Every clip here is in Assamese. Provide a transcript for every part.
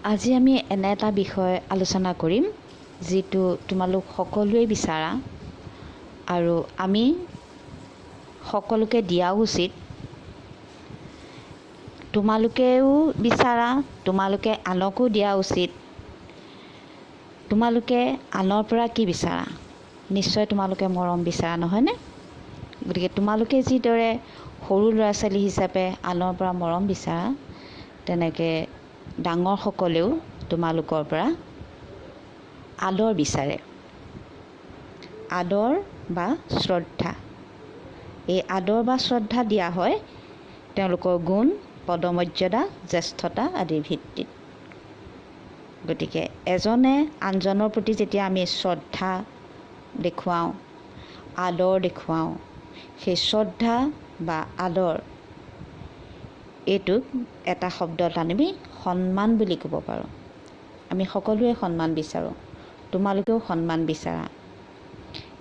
আজি আমি এনে এটা বিষয় আলোচনা কৰিম যিটো তোমালোক সকলোৱে বিচাৰা আৰু আমি সকলোকে দিয়া উচিত। তোমালোকেও বিচাৰা, তোমালোকে আনকো দিয়া উচিত। তোমালোকে আনৰ পৰা কি বিচাৰা? নিশ্চয় তোমালোকে মৰম বিচাৰা, নহয়নে? গতিকে তোমালোকে যিদৰে সৰু ল'ৰা ছোৱালী হিচাপে আনৰ পৰা মৰম বিচাৰা, তেনেকৈ ডাঙৰসকলেও তোমালোকৰ পৰা আদৰ বিচাৰে। আদৰ বা শ্ৰদ্ধা। এই আদৰ বা শ্ৰদ্ধা দিয়া হয় তেওঁলোকৰ গুণ, পদমৰ্যাদা, জ্যেষ্ঠতা আদিৰ ভিত্তিত। গতিকে এজনে আনজনৰ প্ৰতি যেতিয়া আমি শ্ৰদ্ধা দেখুৱাওঁ, আদৰ দেখুৱাওঁ, সেই শ্ৰদ্ধা বা আদৰ এইটোক এটা শব্দত আমি সন্মান বুলি ক'ব পাৰোঁ। আমি সকলোৱে সন্মান বিচাৰোঁ, তোমালোকেও সন্মান বিচাৰা।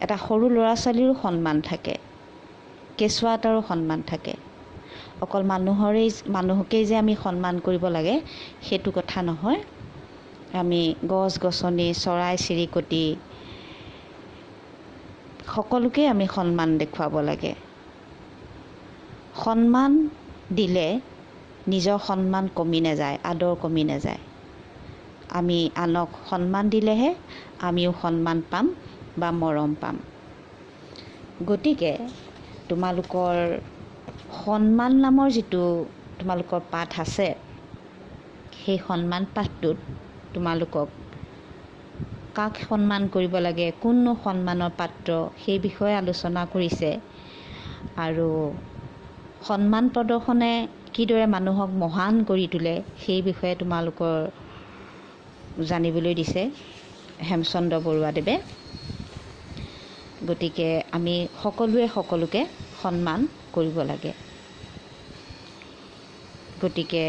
এটা সৰু ল'ৰা ছোৱালীৰো সন্মান থাকে, কেঁচুৱা এটাৰো সন্মান থাকে। অকল মানুহকেই যে আমি সন্মান কৰিব লাগে সেইটো কথা নহয়। আমি গছ গছনি, চৰাই চিৰিকটি সকলোকে আমি সন্মান দেখুৱাব লাগে। সন্মান দিলে নিজৰ সন্মান কমি নাযায়, আদৰ কমি নাযায়। আমি আনক সন্মান দিলেহে আমিও সন্মান পাম বা মৰম পাম। গতিকে তোমালোকৰ সন্মান নামৰ যিটো তোমালোকৰ পাঠ আছে, সেই সন্মান পাঠটোত তোমালোকক কাক সন্মান কৰিব লাগে, কোননো সন্মানৰ পাত্ৰ, সেই বিষয়ে আলোচনা কৰিছে। আৰু সন্মান প্ৰদৰ্শনে কিদৰে মানুহক মহান কৰি তোলে সেই বিষয়ে তোমালোকৰ জানিবলৈ দিছে হেমচন্দ্ৰ বৰুৱাদেৱে। গতিকে আমি সকলোৱে সকলোকে সন্মান কৰিব লাগে। গতিকে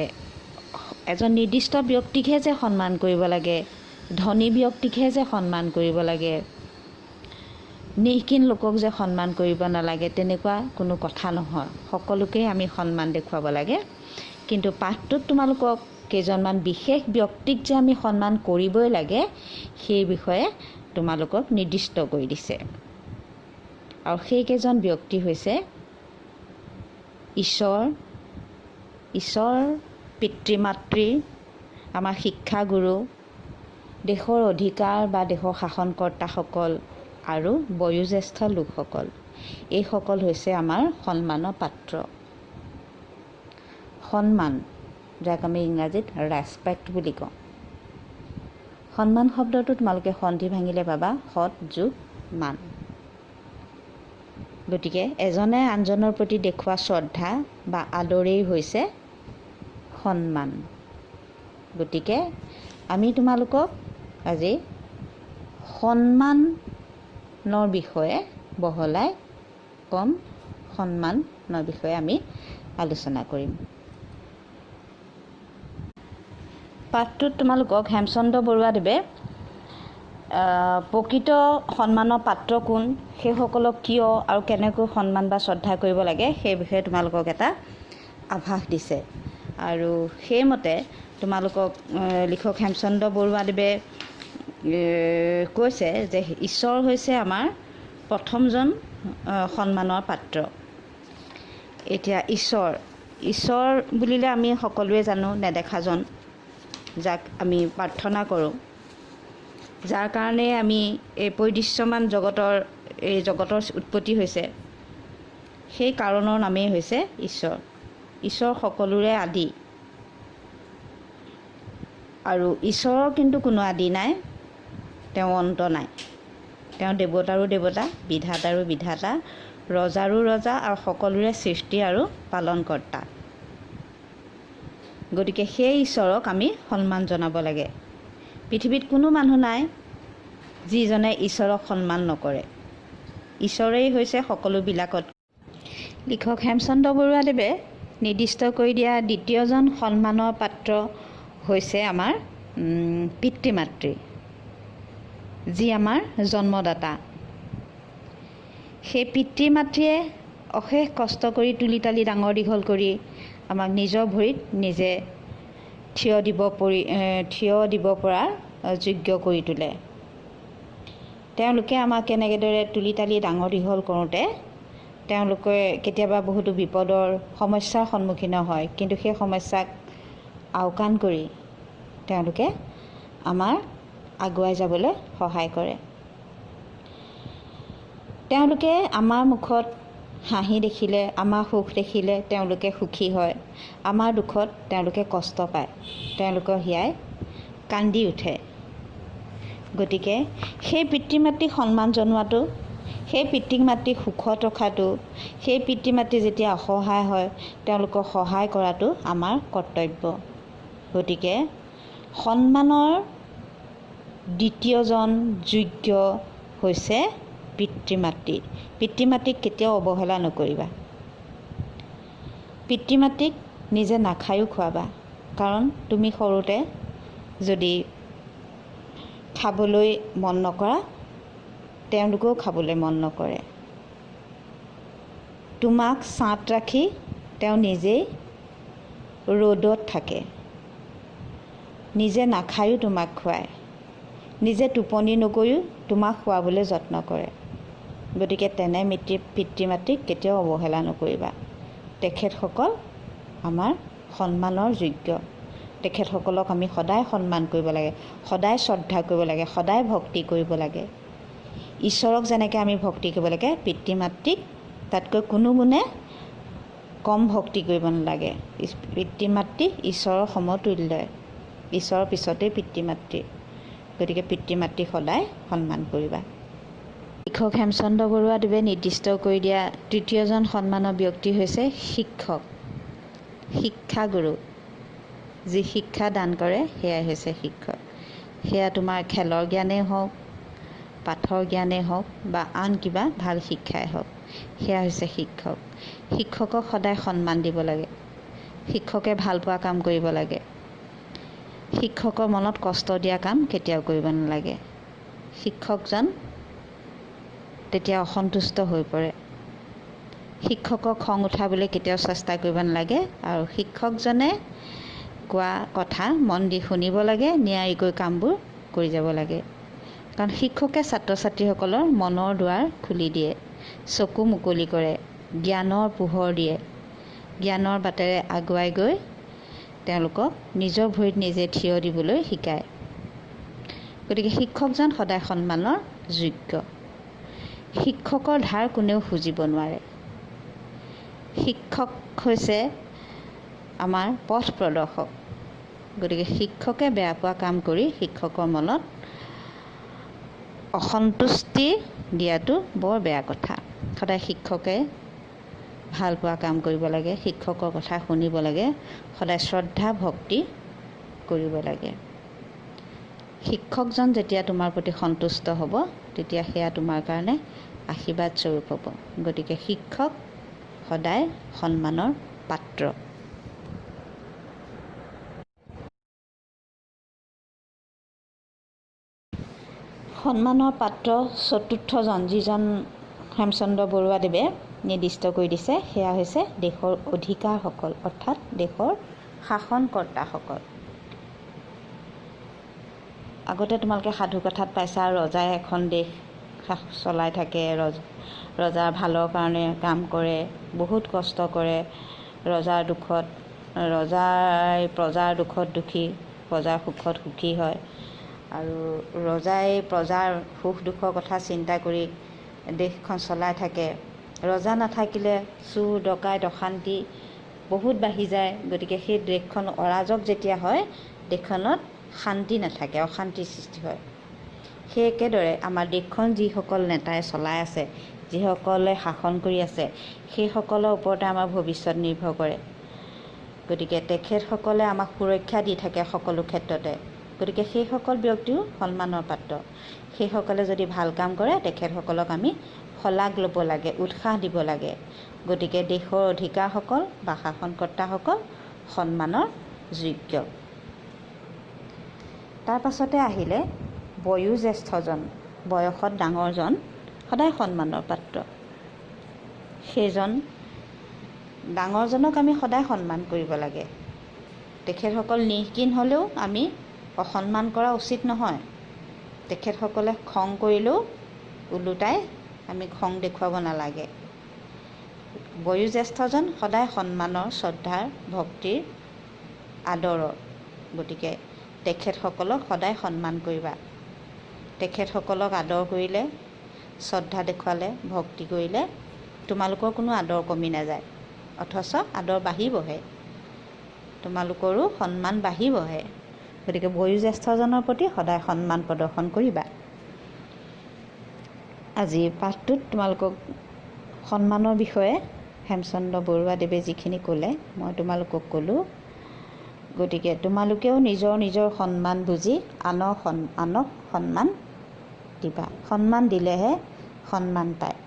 এজন নিৰ্দিষ্ট ব্যক্তিকহে যে সন্মান কৰিব লাগে, ধনী ব্যক্তিকহে যে সন্মান কৰিব লাগে, নিঃকিন লোকক যে সন্মান কৰিব নালাগে, তেনেকুৱা কোনো কথা নহয়। সকলোকেই আমি সন্মান দেখুৱাব লাগে। কিন্তু পাঠটোত তোমালোকক কেইজনমান বিশেষ ব্যক্তিক যে আমি সন্মান কৰিবই লাগে সেই বিষয়ে তোমালোকক নিৰ্দিষ্ট কৰি দিছে। আৰু সেইকেইজন ব্যক্তি হৈছে ঈশ্বৰ, পিতৃ মাতৃ, আমাৰ শিক্ষাগুৰু, দেশৰ অধিকাৰ বা দেশৰ শাসনকৰ্তাসকল আৰু বয়োজ্যেষ্ঠ লোকসকল। এইসকল হৈছে আমাৰ সন্মানৰ পাত্ৰ। সন্মান, যাক আমি ইংৰাজীত ৰেচপেক্ট বুলি কওঁ। সন্মান শব্দটো তোমালোকে সন্ধি ভাঙিলে পাবা সৎ যোগ মান। গতিকে এজনে আনজনৰ প্ৰতি দেখুওৱা শ্ৰদ্ধা বা আদৰেই হৈছে সন্মান। গতিকে আমি তোমালোকক আজি সন্মানৰ বিষয়ে বহলাই কম, সন্মানৰ বিষয়ে আমি আলোচনা কৰিম। পাঠটোত তোমালোকক হেমচন্দ্ৰ বৰুৱাদেৱে প্ৰকৃত সন্মানৰ পাত্ৰ কোন, সেইসকলক কিয় আৰু কেনেকৈ সন্মান বা শ্ৰদ্ধা কৰিব লাগে সেই বিষয়ে তোমালোকক এটা আভাস দিছে। আৰু সেইমতে তোমালোকক লিখক হেমচন্দ্ৰ বৰুৱাদেৱে কৈছে যে ঈশ্বৰ হৈছে আমাৰ প্ৰথমজন সন্মানৰ পাত্ৰ। এতিয়া ঈশ্বৰ বুলিলে আমি সকলোৱে জানো নেদেখাজন, যাক আমি প্ৰাৰ্থনা কৰোঁ, যাৰ কাৰণে আমি এই পৰিদৃশ্যমান এই জগতৰ উৎপত্তি হৈছে, সেই কাৰণৰ নামেই হৈছে ঈশ্বৰ। ঈশ্বৰ সকলোৰে আদি। আৰু ঈশ্বৰৰ কিন্তু কোনো আদি নাই, তেওঁ অন্ত নাই। তেওঁ দেৱতাৰো দেৱতা, বিধাতাৰো বিধাতা, ৰজাৰো ৰজা আৰু সকলোৰে সৃষ্টি আৰু পালনকৰ্তা। গতিকে সেই ঈশ্বৰক আমি সন্মান জনাব লাগে। পৃথিৱীত কোনো মানুহ নাই যিজনে ঈশ্বৰক সন্মান নকৰে। ঈশ্বৰেই হৈছে সকলোবিলাকত। লিখক হেমচন্দ্ৰ বৰুৱাদেৱে নিৰ্দিষ্ট কৰি দিয়া দ্বিতীয়জন সন্মানৰ পাত্ৰ হৈছে আমাৰ পিতৃ মাতৃ, যি আমাৰ জন্মদাতা। সেই পিতৃ মাতৃয়ে অশেষ কষ্ট কৰি তুলি তালি ডাঙৰ দীঘল কৰি আমাক নিজৰ ভৰিত নিজে থিয় দিব পৰাৰ যোগ্য কৰি তোলে। তেওঁলোকে আমাক কেনেদৰে তুলি তালি ডাঙৰ দীঘল কৰোঁতে তেওঁলোকে কেতিয়াবা বহুতো বিপদৰ সমস্যাৰ সন্মুখীন হয়, কিন্তু সেই সমস্যাক আওকাণ কৰি তেওঁলোকে আমাৰ আগুৱাই যাবলৈ সহায় কৰে। তেওঁলোকে আমাৰ মুখত হাঁহি দেখিলে, আমাৰ সুখ দেখিলে তেওঁলোকে সুখী হয়, আমাৰ দুখত তেওঁলোকে কষ্ট পায়, তেওঁলোকৰ হিয়াই কান্দি উঠে। গতিকে সেই পিতৃ মাতৃক সন্মান জনোৱাটো, সেই পিতৃ মাতৃক সুখত ৰখাটো, সেই পিতৃ মাতৃ যেতিয়া অসহায় হয় তেওঁলোকক সহায় কৰাটো আমাৰ কৰ্তব্য। গতিকে সন্মানৰ দ্বিতীয়জন যোগ্য হৈছে পিতৃ মাতৃ। পিতৃ মাতৃক কেতিয়াও অৱহেলা নকৰিবা। পিতৃ মাতৃক নিজে নাখায়ো খুৱাবা, কাৰণ তুমি সৰুতে যদি খাবলৈ মন নকৰা তেওঁলোকেও খাবলৈ মন নকৰে। তোমাক ছাঁত ৰাখি তেওঁ নিজেই ৰ'দত থাকে, নিজে নাখায়ো তোমাক খুৱায়, নিজে টোপনি নগৈও তোমাক খুৱাবলৈ যত্ন কৰে। গতিকে তেনে পিতৃ মাতৃক কেতিয়াও অৱহেলা নকৰিবা। তেখেতসকল আমাৰ সন্মানৰ যোগ্য। তেখেতসকলক আমি সদায় সন্মান কৰিব লাগে, সদায় শ্ৰদ্ধা কৰিব লাগে, সদায় ভক্তি কৰিব লাগে। ঈশ্বৰক যেনেকৈ আমি ভক্তি কৰিব লাগে, পিতৃ মাতৃক তাতকৈ কোনো গুণে কম ভক্তি কৰিব নালাগে। পিতৃ মাতৃ ঈশ্বৰৰ সমতুল্যই, ঈশ্বৰৰ পিছতেই পিতৃ মাতৃ। গতিকে পিতৃ মাতৃক সদায় সন্মান কৰিবা। শিক্ষক হেমচন্দ্ৰ বৰুৱাদেৱে নিৰ্দিষ্ট কৰি দিয়া তৃতীয়জন সন্মানৰ ব্যক্তি হৈছে শিক্ষক, শিক্ষাগুৰু। যি শিক্ষা দান কৰে সেয়াই হৈছে শিক্ষক। সেয়া তোমাৰ খেলৰ জ্ঞানেই হওক, পাঠৰ জ্ঞানেই হওক বা আন কিবা ভাল শিক্ষাই হওক, সেয়া হৈছে শিক্ষক। শিক্ষকক সদায় সন্মান দিব লাগে, শিক্ষকে ভাল পোৱা কাম কৰিব লাগে। শিক্ষকৰ মনত কষ্ট দিয়া কাম কেতিয়াও কৰিব নালাগে। শিক্ষকজন তেতিয়া অসন্তুষ্ট হৈ পৰে। শিক্ষকক খং উঠাবলৈ কেতিয়াও চেষ্টা কৰিব নালাগে, আৰু শিক্ষকজনে কোৱা কথা মন দি শুনিব লাগে, নিয়াৰিকৈ কামবোৰ কৰি যাব লাগে। কাৰণ শিক্ষকে ছাত্ৰ ছাত্ৰীসকলৰ মনৰ দুৱাৰ খুলি দিয়ে, চকু মুকলি কৰে, জ্ঞানৰ পোহৰ দিয়ে, জ্ঞানৰ বাটেৰে আগুৱাই গৈ তেওঁলোকক নিজৰ ভৰিত নিজে থিয় দিবলৈ শিকায়। গতিকে শিক্ষকজন সদায় সন্মানৰ যোগ্য। শিক্ষকৰ ধাৰ কোনেও খুজিব নোৱাৰে। শিক্ষক হৈছে আমাৰ পথ প্ৰদৰ্শক। গতিকে শিক্ষকে বেয়া পোৱা কাম কৰি শিক্ষকৰ মনত অসন্তুষ্টি দিয়াটো বৰ বেয়া কথা। সদায় শিক্ষকে ভাল পোৱা কাম কৰিব লাগে, শিক্ষকৰ কথা শুনিব লাগে, সদায় শ্ৰদ্ধা ভক্তি কৰিব লাগে। শিক্ষকজন যেতিয়া তোমাৰ প্ৰতি সন্তুষ্ট হ'ব, তেতিয়া সেয়া তোমাৰ কাৰণে আশীৰ্বাদ স্বৰূপ হ'ব। গতিকে শিক্ষক সদায় সন্মানৰ পাত্ৰ। সন্মানৰ পাত্ৰ চতুৰ্থজন যিজন হেমচন্দ্ৰ বৰুৱাদেৱে নিৰ্দিষ্ট কৰি দিছে, সেয়া হৈছে দেশৰ অধিকাৰসকল, অৰ্থাৎ দেশৰ শাসনকৰ্তাসকল। আগতে তোমালোকে সাধু কথাত পাইছা, ৰজাই এখন দেশ চলাই থাকে, ৰজাৰ ভালৰ কাৰণে কাম কৰে, বহুত কষ্ট কৰে, ৰজাৰ দুখত দুখী, প্ৰজাৰ সুখত সুখী হয়। আৰু ৰজাই প্ৰজাৰ সুখ দুখৰ কথা চিন্তা কৰি দেশখন চলাই থাকে। ৰজা নাথাকিলে চুৰ ডকাইত অশান্তি বহুত বাঢ়ি যায়। গতিকে সেই দেশখন অৰাজক যেতিয়া হয়, দেশখনত শান্তি নাথাকে, অশান্তিৰ সৃষ্টি হয়। সেই একেদৰে আমাৰ দেশখন যিসকল নেতাই চলাই আছে, যিসকলে শাসন কৰি আছে, সেইসকলৰ ওপৰতে আমাৰ ভৱিষ্যত নিৰ্ভৰ কৰে। গতিকে তেখেতসকলে আমাক সুৰক্ষা দি থাকে সকলো ক্ষেত্ৰতে। গতিকে সেইসকল ব্যক্তিও সন্মানৰ পাত্ৰ। সেইসকলে যদি ভাল কাম কৰে, তেখেতসকলক আমি শলাগ ল'ব লাগে, উৎসাহ দিব লাগে। গতিকে দেশৰ অধিকাৰসকল বা শাসনকৰ্তাসকল সন্মানৰ যোগ্য। তাৰ পাছতে আহিলে বয়োজ্যেষ্ঠজন, বয়সত ডাঙৰজন সদায় সন্মানৰ পাত্ৰ। সেইজন ডাঙৰজনক আমি সদায় সন্মান কৰিব লাগে। তেখেতসকল নিৰ্ঘিন হ'লেও আমি অসন্মান কৰা উচিত নহয়। তেখেতসকলে খং কৰিলেও ওলোটাই আমি খং দেখুৱাব নালাগে। বয়োজ্যেষ্ঠজন সদায় সন্মানৰ, শ্ৰদ্ধাৰ, ভক্তিৰ, আদৰৰ। গতিকে তেখেতসকলক সদায় সন্মান কৰিবা। তেখেতসকলক আদৰ কৰিলে, শ্ৰদ্ধা দেখুৱালে, ভক্তি কৰিলে তোমালোকৰ কোনো আদৰ কমি নাযায়, অথচ আদৰ বাঢ়িবহে, তোমালোকৰো সন্মান বাঢ়িবহে। গতিকে বয়োজ্যেষ্ঠজনৰ প্ৰতি সদায় সন্মান প্ৰদৰ্শন কৰিবা। আজিৰ পাঠটোত তোমালোকক সন্মানৰ বিষয়ে হেমচন্দ্ৰ বৰুৱাদেৱে যিখিনি ক'লে মই তোমালোকক ক'লোঁ। গতিকে তোমালোকেও নিজৰ নিজৰ সন্মান বুজি আনক সন্মান দিবা। সন্মান দিলেহে সন্মান পায়।